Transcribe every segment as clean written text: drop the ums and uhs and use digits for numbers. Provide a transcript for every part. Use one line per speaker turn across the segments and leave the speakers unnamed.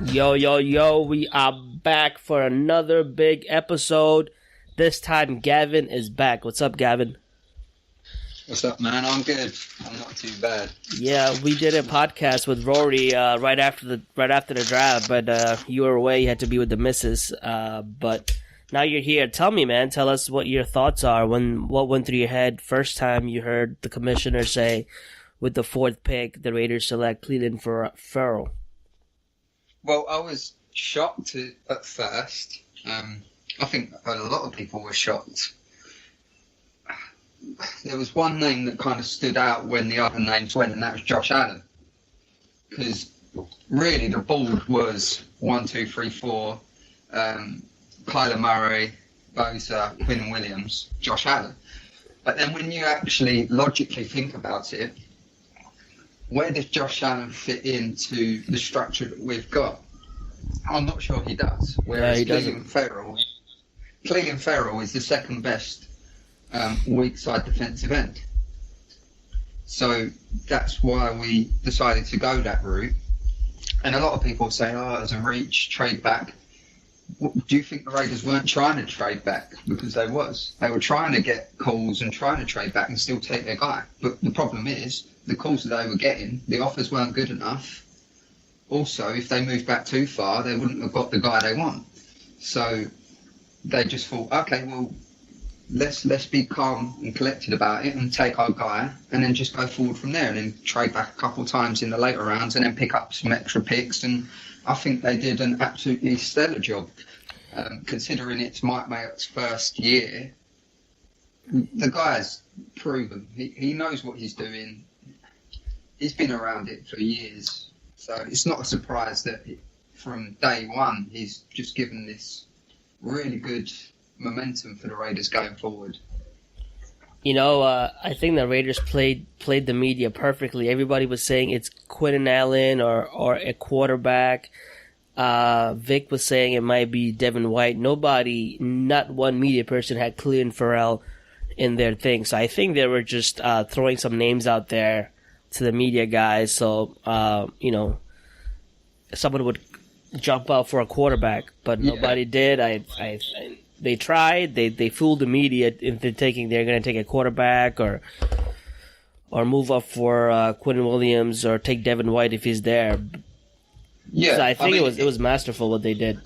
Yo, yo, yo, we are back for another big episode. This time, Gavin is back. What's up, Gavin?
What's up, man? I'm good. I'm not too bad.
Yeah, we did a podcast with Rory right after the draft, but you were away. You had to be with the missus. But now you're here. Tell me, man. Tell us what your thoughts are. What went through your head first time you heard the commissioner say, with the fourth pick, the Raiders select Clelin Ferrell?
Well, I was shocked at first. I think a lot of people were shocked. There was one name that kind of stood out when the other names went, and that was Josh Allen. Because really the board was 1, 2, 3, 4, Kyler Murray, Bosa, Quinn Williams, Josh Allen. But then when you actually logically think about it, where does Josh Allen fit into the structure that we've got? I'm not sure he does. Whereas
he
Clelin Ferrell is the second best weak side defensive end. So that's why we decided to go that route. And a lot of people say, as a reach, trade back. Do you think the Raiders weren't trying to trade back? Because they were trying to get calls and trying to trade back and still take their guy. But the problem is, the calls that they were getting, the offers weren't good enough. Also, if they moved back too far, they wouldn't have got the guy they want. So they just thought, okay, well, let's be calm and collected about it and take our guy and then just go forward from there and then trade back a couple of times in the later rounds and then pick up some extra picks. And I think they did an absolutely stellar job. Considering it's Mike Mayock's first year, the guy's proven. He knows what he's doing. He's been around it for years. So it's not a surprise that from day one, he's just given this really good momentum for the Raiders going forward.
You know, I think the Raiders played the media perfectly. Everybody was saying it's Quentin Allen or a quarterback. Vic was saying it might be Devin White. Not one media person had Clelin Ferrell in their thing. So I think they were just throwing some names out there to the media guys. So, someone would jump out for a quarterback, but nobody did. They tried. They fooled the media into thinking they're going to take a quarterback or move up for Quinn Williams or take Devin White if he's there.
Yeah,
so I think it was masterful what they did.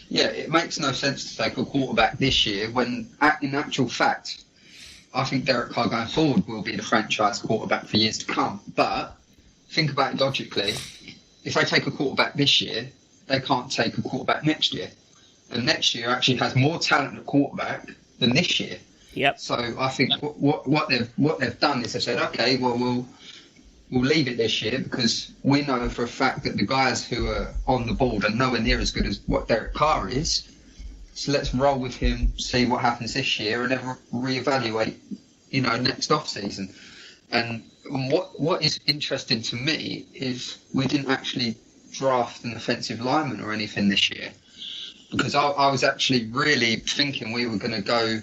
Yeah, it makes no sense to take a quarterback this year when, in actual fact, I think Derek Carr going forward will be the franchise quarterback for years to come. But think about it logically. If they take a quarterback this year, they can't take a quarterback next year. And next year actually has more talent at quarterback than this year.
Yep.
So I think what they've done is they've said, okay, well we'll leave it this year because we know for a fact that the guys who are on the board are nowhere near as good as what Derek Carr is. So let's roll with him, see what happens this year, and then reevaluate, next off season. And what is interesting to me is we didn't actually draft an offensive lineman or anything this year, because I was actually really thinking we were going to go,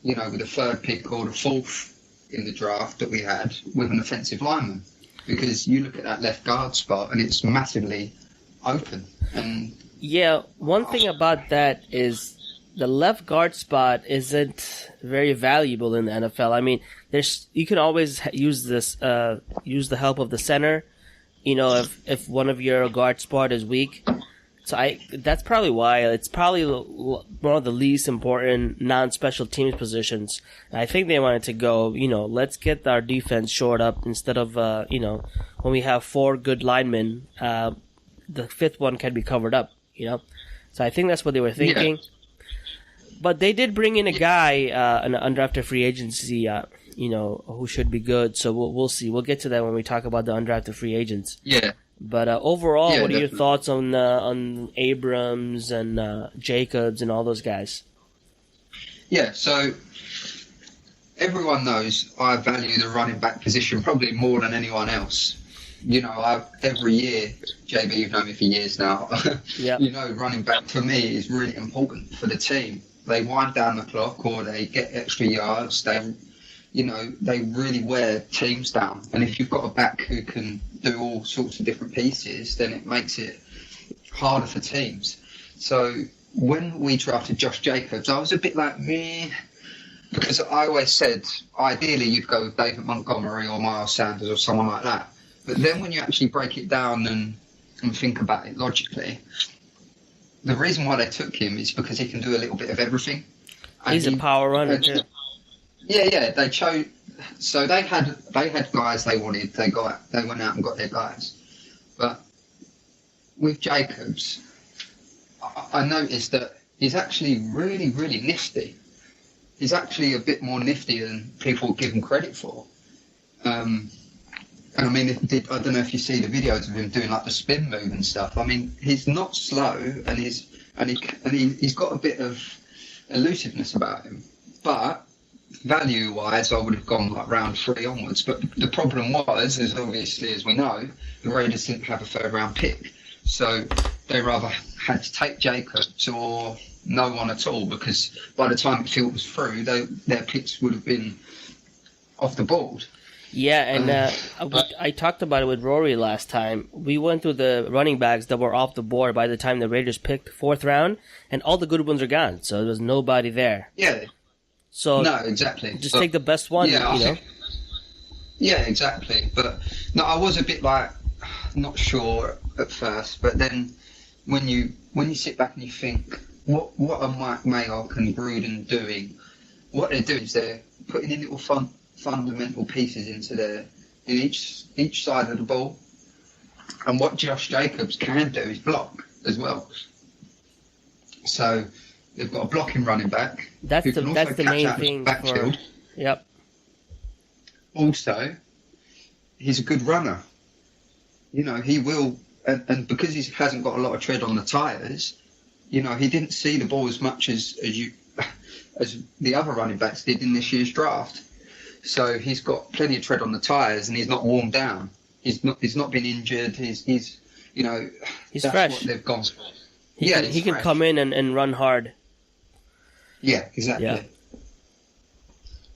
with the third pick or the fourth in the draft that we had with an offensive lineman, because you look at that left guard spot and it's massively open. And
yeah, one thing about that is the left guard spot isn't very valuable in the NFL. I mean, you can always use the help of the center, if one of your guard spot is weak. So that's probably why it's probably one of the least important non-special teams positions. And I think they wanted to go, let's get our defense shored up instead of, when we have 4 good linemen, the fifth one can be covered up, So I think that's what they were thinking. Yeah. But they did bring in a guy, an undrafted free agency, who should be good. So we'll see. We'll get to that when we talk about the undrafted free agents.
Yeah.
But overall, what are your thoughts on Abrams and Jacobs and all those guys?
Yeah, so everyone knows I value the running back position probably more than anyone else. Every year, JB, you've known me for years now.
Yep.
Running back for me is really important for the team. They wind down the clock or they get extra yards. They really wear teams down. And if you've got a back who can do all sorts of different pieces, then it makes it harder for teams. So when we drafted Josh Jacobs, I was a bit like, meh, because I always said, ideally you'd go with David Montgomery or Miles Sanders or someone like that. But then when you actually break it down and think about it logically, the reason why they took him is because he can do a little bit of everything.
He's a power runner too.
Yeah. They chose. So they had guys they wanted. They went out and got their guys. But with Jacobs, I noticed that he's actually really, really nifty. He's actually a bit more nifty than people give him credit for. And I mean, I don't know if you see the videos of him doing like the spin move and stuff. I mean, he's not slow, and he's got a bit of elusiveness about him. But value-wise, I would have gone like round 3 onwards. But the problem was, as obviously as we know, the Raiders didn't have a third-round pick, so they rather had to take Jacobs or no one at all, because by the time it filters through, their picks would have been off the board.
Yeah, and I talked about it with Rory last time. We went through the running backs that were off the board by the time the Raiders picked 4th round, and all the good ones are gone, so there was nobody there.
Yeah.
So
no, exactly.
Just take the best one,
Yeah, exactly. But no, I was a bit like not sure at first, but then when you sit back and you think, what are Mike Mayock and Gruden doing? What they're doing is they're putting in little fundamental pieces in each side of the ball, and what Josh Jacobs can do is block as well. So they've got a blocking running back.
That's the main thing.
Backfield.
Yep.
Also, he's a good runner. You know, he will, and because he hasn't got a lot of tread on the tyres, you know, he didn't see the ball as much as the other running backs did in this year's draft. So he's got plenty of tread on the tyres, and he's not worn down. He's not been injured. He's you know,
he's
that's
fresh.
What they've gone for.
He can come in and run hard.
Yeah, exactly.
Yeah.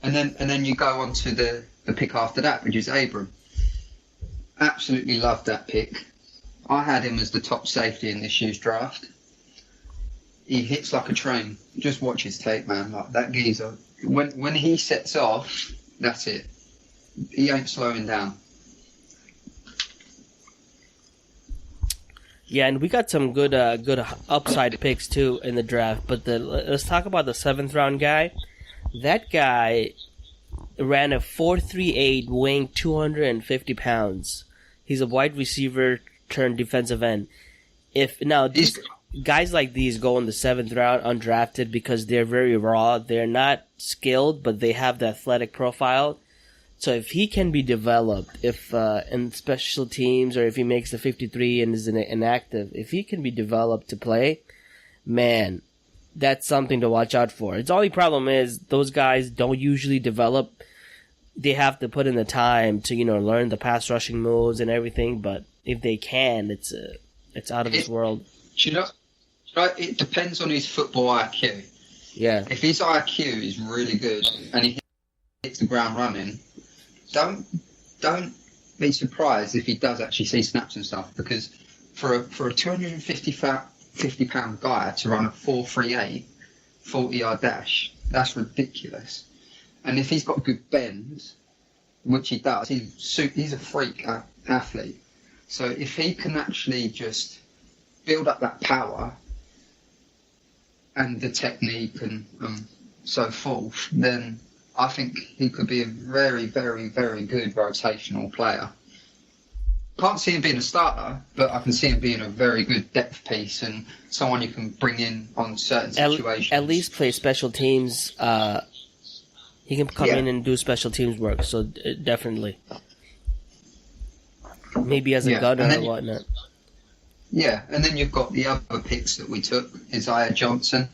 And then you go on to the pick after that, which is Abram. Absolutely loved that pick. I had him as the top safety in this year's draft. He hits like a train. Just watch his tape, man. Like that geezer. When he sets off, that's it. He ain't slowing down.
Yeah, and we got some good upside picks too in the draft. But let's talk about the 7th round guy. That guy ran a 4.38, weighing 250 pounds. He's a wide receiver turned defensive end. These guys like these go in the 7th round undrafted because they're very raw. They're not skilled, but they have the athletic profile. So if he can be developed, if in special teams, or if he makes the 53 and is inactive, if he can be developed to play, man, that's something to watch out for. Its only problem is those guys don't usually develop. They have to put in the time to learn the pass rushing moves and everything. But if they can, it's out of this world.
It depends on his football IQ.
Yeah.
If his IQ is really good and he hits the ground running, don't be surprised if he does actually see snaps and stuff, because for a 250-pound guy to run a 4.38 40-yard dash, that's ridiculous. And if he's got good bends, which he does, he's a freak athlete. So if he can actually just build up that power and the technique and so forth, then I think he could be a very, very, very good rotational player. Can't see him being a starter, but I can see him being a very good depth piece and someone you can bring in on certain situations.
At least play special teams. He can come in and do special teams work, so definitely. Maybe as a gunner or whatnot.
Yeah, and then you've got the other picks that we took. Isaiah Johnson.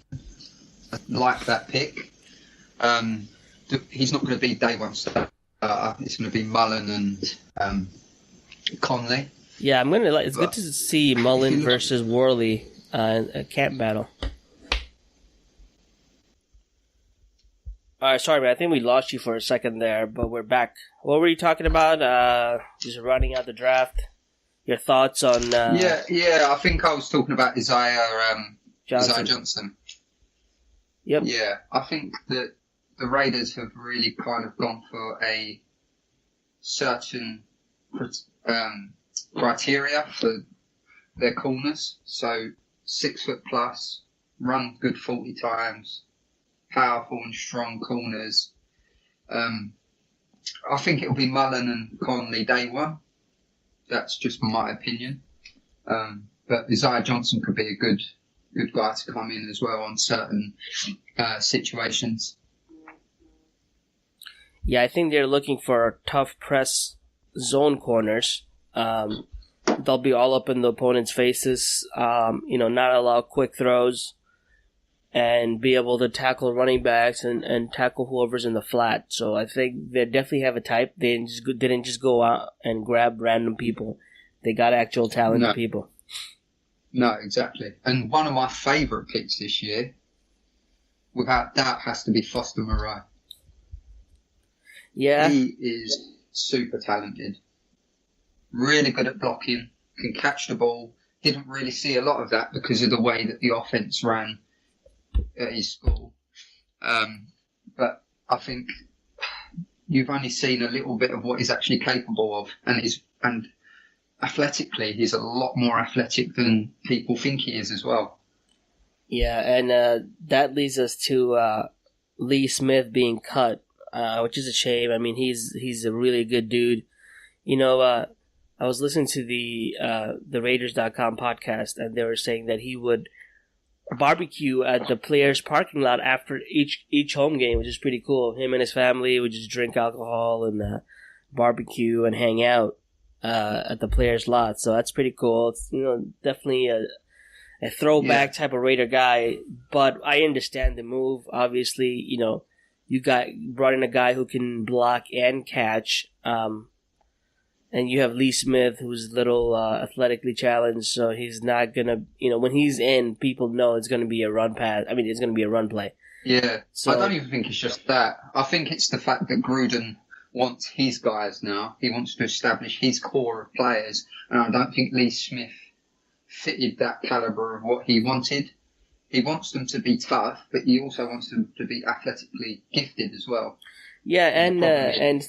I like that pick. He's not going to be day one starter. It's going to be Mullen and Conley.
Yeah, it's good to see Mullen versus Worley a camp battle. All right, sorry, man. I think we lost you for a second there, but we're back. What were you talking about? Just running out the draft. Your thoughts on
Yeah. I think I was talking about Isaiah Johnson.
Yep.
Yeah, I think that the Raiders have really kind of gone for a certain criteria for their corners. So 6 foot plus, run good 40 times, powerful and strong corners. I think it'll be Mullen and Conley day one. That's just my opinion. But Isaiah Johnson could be a good guy to come in as well on certain situations.
Yeah, I think they're looking for tough press zone corners. They'll be all up in the opponent's faces, not allow quick throws, and be able to tackle running backs and tackle whoever's in the flat. So I think they definitely have a type. They didn't just go out and grab random people. They got actual talented people.
No, exactly. And one of my favourite picks this year, without doubt, has to be Foster Moreau.
Yeah.
He is super talented. Really good at blocking, can catch the ball. Didn't really see a lot of that because of the way that the offense ran at his school. But I think you've only seen a little bit of what he's actually capable of, and athletically, he's a lot more athletic than people think he is as well.
Yeah, and that leads us to Lee Smith being cut, which is a shame. I mean, he's a really good dude. I was listening to the Raiders.com podcast, and they were saying that he would barbecue at the players' parking lot after each home game, which is pretty cool. Him and his family would just drink alcohol and barbecue and hang out at the players' lot. So that's pretty cool. It's definitely a throwback type of Raider guy. But I understand the move. Obviously, you brought in a guy who can block and catch. And you have Lee Smith, who's a little athletically challenged, so he's not going to, when he's in, people know it's going to be a run pass. I mean, it's going to be a run play.
Yeah,
so,
I don't even think it's just that. I think it's the fact that Gruden wants his guys now. He wants to establish his core of players, and I don't think Lee Smith fitted that calibre of what he wanted. He wants them to be tough, but he also wants them to be athletically gifted as well.
Yeah, and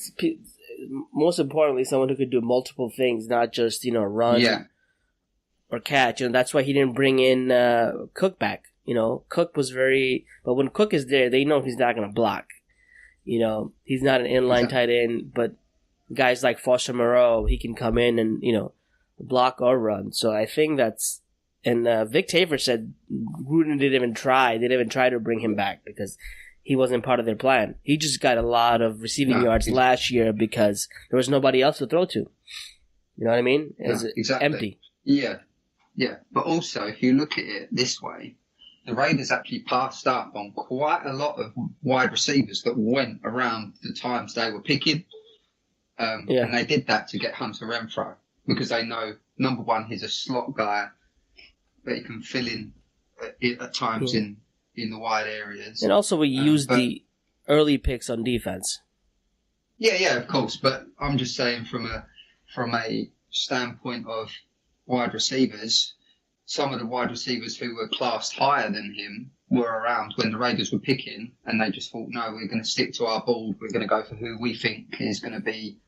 most importantly, someone who could do multiple things, not just, run or catch. And that's why he didn't bring in Cook back. Cook was but when Cook is there, they know he's not going to block. He's not an inline tight end, but guys like Foster Moreau, he can come in and, block or run. So I think that's, and Vic Tafur said Gruden didn't even try to bring him back because he wasn't part of their plan. He just got a lot of receiving yards last year because there was nobody else to throw to. You know what I mean? It's empty.
Yeah. But also, if you look at it this way, the Raiders actually passed up on quite a lot of wide receivers that went around the times they were picking. And they did that to get Hunter Renfrow because they know, number one, he's a slot guy, but he can fill in at times in the wide areas.
And also we use the early picks on defense.
Yeah, of course. But I'm just saying from a standpoint of wide receivers, some of the wide receivers who were classed higher than him were around when the Raiders were picking, and they just thought, no, we're going to stick to our board. We're going to go for who we think is going to be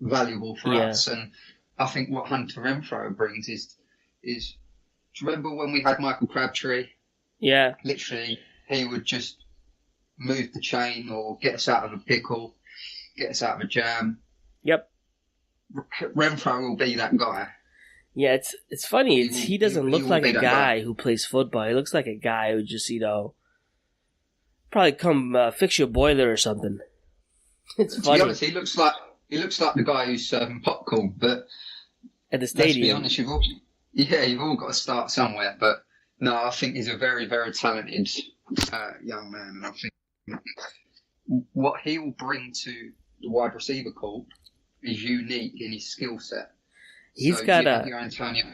valuable for us. And I think what Hunter Renfrow brings is do you remember when we had Michael Crabtree? Yeah. Literally, he would just move the chain or get us out of a pickle, get us out of a jam.
Yep.
Renfrow will be that guy.
Yeah, it's funny. He doesn't look like a guy who plays football. He looks like a guy who just, probably come fix your boiler or something. It's funny.
To be honest, he looks like the guy who's serving popcorn, but
at the stadium.
Let's be honest, you've all got to start somewhere, but no, I think he's a very, very talented young man, and I think what he will bring to the wide receiver corps is unique in his skill set.
He's got
your Antonio